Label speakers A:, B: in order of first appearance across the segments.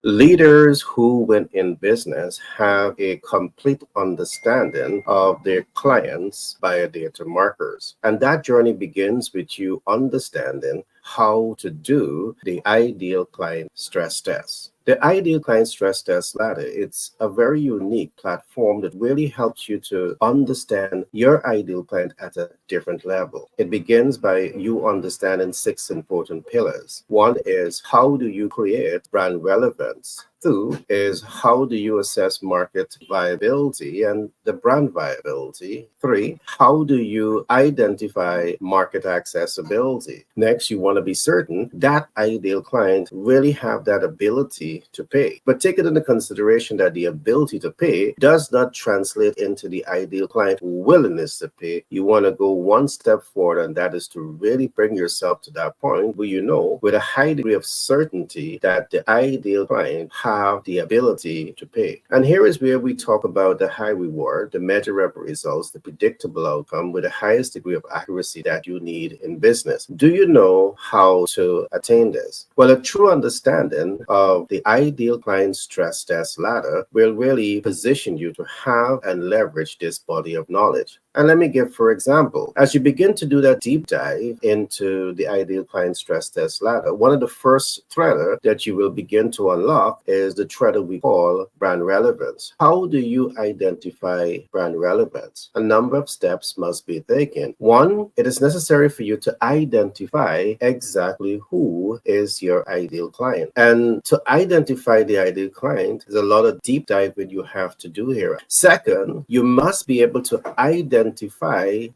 A: Leaders who win in business have a complete understanding of their clients' biodata markers. And that journey begins with you understanding how to do the ideal client stress test. The ideal client stress test ladder, it's a very unique platform that really helps you to understand your ideal client at a different level. It begins by you understanding six important pillars. One is, how do you create brand relevance? Two is, how do you assess market viability and the brand viability? Three, how do you identify market accessibility? Next, you want to be certain that ideal client really have that ability to pay. But take it into consideration that the ability to pay does not translate into the ideal client willingness to pay. You want to go one step forward, and that is to really bring yourself to that point where you know with a high degree of certainty that the ideal client have the ability to pay. And here is where we talk about the high reward, the measurable results, the predictable outcome with the highest degree of accuracy that you need in business. Do you know how to attain this? Well, a true understanding of the ideal client stress test ladder will really position you to have and leverage this body of knowledge. And let me give, for example, as you begin to do that deep dive into the ideal client stress test ladder, one of the first threader that you will begin to unlock is the threader we call brand relevance. How do you identify brand relevance? A number of steps must be taken. One, it is necessary for you to identify exactly who is your ideal client. And to identify the ideal client, there's a lot of deep diving you have to do here. Second, you must be able to identify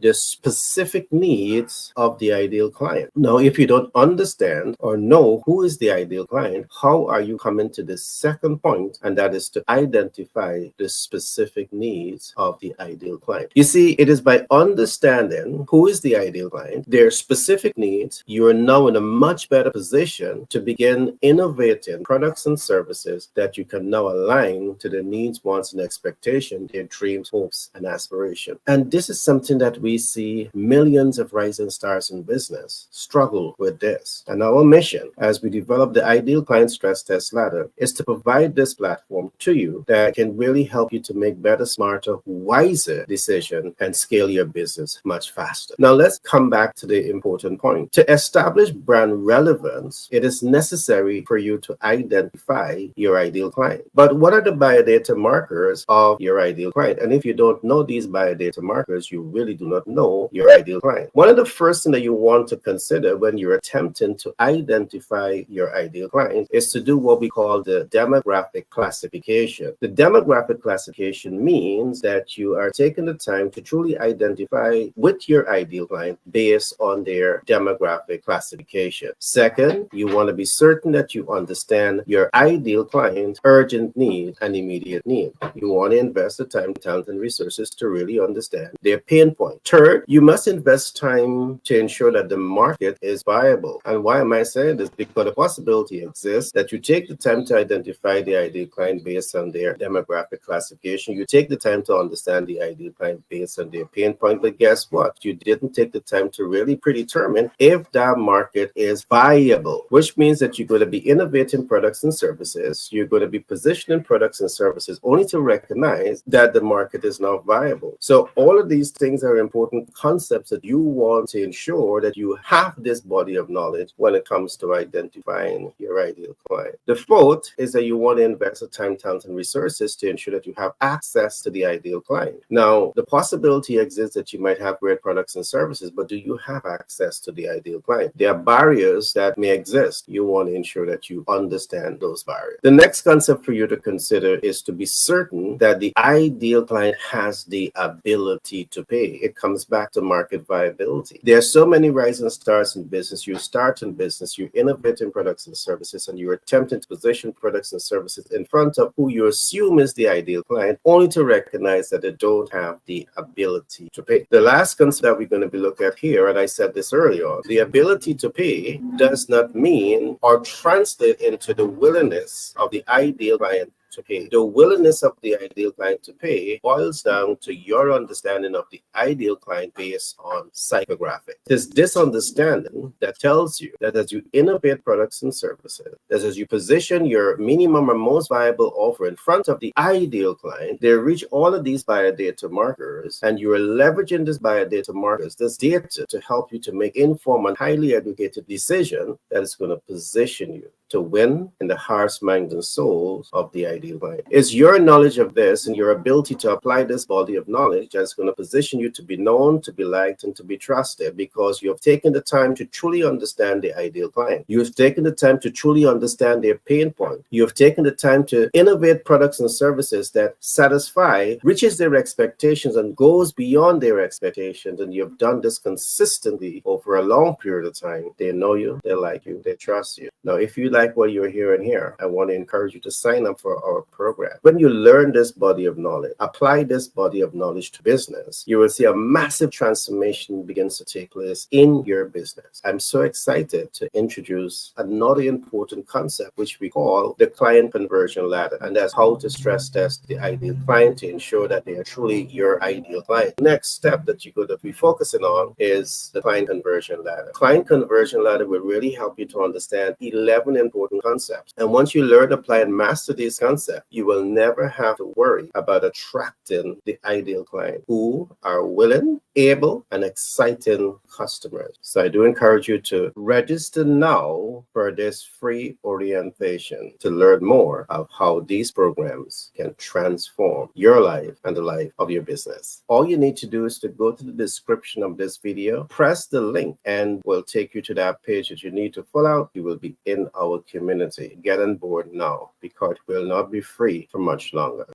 A: the specific needs of the ideal client. Now, if you don't understand or know who is the ideal client, how are you coming to the second point, and that is to identify the specific needs of the ideal client? You see, it is by understanding who is the ideal client, their specific needs, you are now in a much better position to begin innovating products and services that you can now align to their needs, wants, and expectations, their dreams, hopes, and aspirations. And this is something that we see millions of rising stars in business struggle with this. And our mission as we develop the ideal client stress test ladder is to provide this platform to you that can really help you to make better, smarter, wiser decisions and scale your business much faster. Now let's come back to the important point. To establish brand relevance, it is necessary for you to identify your ideal client. But what are the biodata markers of your ideal client? And if you don't know these biodata markers, you really do not know your ideal client. One of the first things that you want to consider when you're attempting to identify your ideal client is to do what we call the demographic classification. The demographic classification means that you are taking the time to truly identify with your ideal client based on their demographic classification. Second, you want to be certain that you understand your ideal client's urgent need and immediate need. You want to invest the time, talent, and resources to really understand their pain point. Third, you must invest time to ensure that the market is viable. And why am I saying this? Because the possibility exists that you take the time to identify the ideal client based on their demographic classification. You take the time to understand the ideal client based on their pain point. But guess what? You didn't take the time to really predetermine if that market is viable, which means that you're going to be innovating products and services. You're going to be positioning products and services only to recognize that the market is not viable. So all of these things are important concepts that you want to ensure that you have this body of knowledge when it comes to identifying your ideal client. The fourth is that you want to invest the time, talent, and resources to ensure that you have access to the ideal client. Now, the possibility exists that you might have great products and services, but do you have access to the ideal client? There are barriers that may exist. You want to ensure that you understand those barriers. The next concept for you to consider is to be certain that the ideal client has the ability to pay. It comes back to market viability. There are so many rising stars in business. You start in business, you innovate in products and services, and you're attempting to position products and services in front of who you assume is the ideal client, only to recognize that they don't have the ability to pay. The last concept that we're going to be looking at here, and I said this earlier, the ability to pay does not mean or translate into the willingness of the ideal client to pay. The willingness of the ideal client to pay boils down to your understanding of the ideal client based on psychographic. It is this understanding that tells you that as you innovate products and services, that as you position your minimum or most viable offer in front of the ideal client, they reach all of these biodata markers, and you are leveraging this biodata markers, this data, to help you to make informed and highly educated decision that is going to position you to win in the hearts, minds, and souls of the ideal client. It's your knowledge of this and your ability to apply this body of knowledge that's going to position you to be known, to be liked, and to be trusted, because you have taken the time to truly understand the ideal client. You have taken the time to truly understand their pain point. You have taken the time to innovate products and services that satisfy, reaches their expectations, and goes beyond their expectations. And you have done this consistently over a long period of time. They know you, they like you, they trust you. Now, if you like what you're hearing here, I want to encourage you to sign up for our program. When you learn this body of knowledge, apply this body of knowledge to business, you will see a massive transformation begins to take place in your business. I'm so excited to introduce another important concept, which we call the client conversion ladder. And that's how to stress test the ideal client to ensure that they are truly your ideal client. Next step that you're going to be focusing on is the client conversion ladder. Client conversion ladder will really help you to understand 11 important concepts. And once you learn, apply, and master these concepts, you will never have to worry about attracting the ideal client who are willing, able, and exciting customers. So I do encourage you to register now for this free orientation to learn more of how these programs can transform your life and the life of your business. All you need to do is to go to the description of this video, press the link, and we'll take you to that page that you need to fill out. You will be in our community. Get on board now, because it will not be free for much longer.